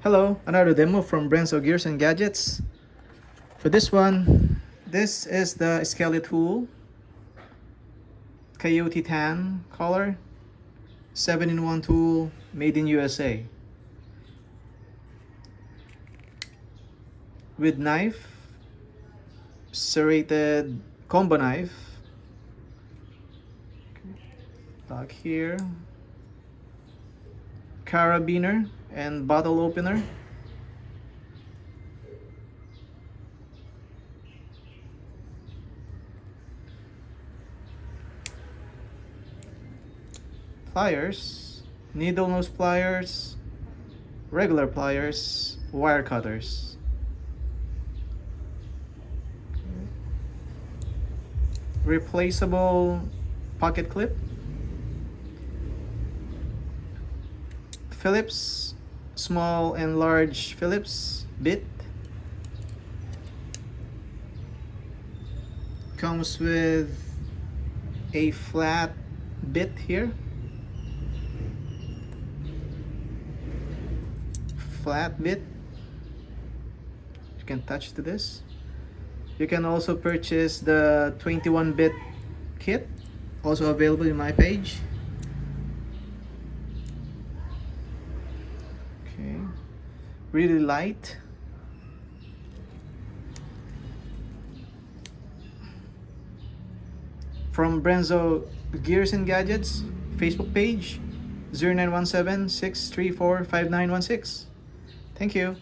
Hello, another demo from Brenzo Gears and Gadgets. For this one, this is the Skeletool Coyote Tan color, 7-in-1 tool, made in USA. With knife, serrated combo knife, lock here, carabiner and bottle opener. Pliers, needle nose pliers, regular pliers, wire cutters. Replaceable pocket clip, Phillips small and large Phillips bit. Comes with a flat bit here, flat bit. You can touch to this. You can also purchase the 21-bit kit, also available in my page. Okay, really light. From Brenzo Gears and Gadgets Facebook page, 0917-634-5916. Thank you.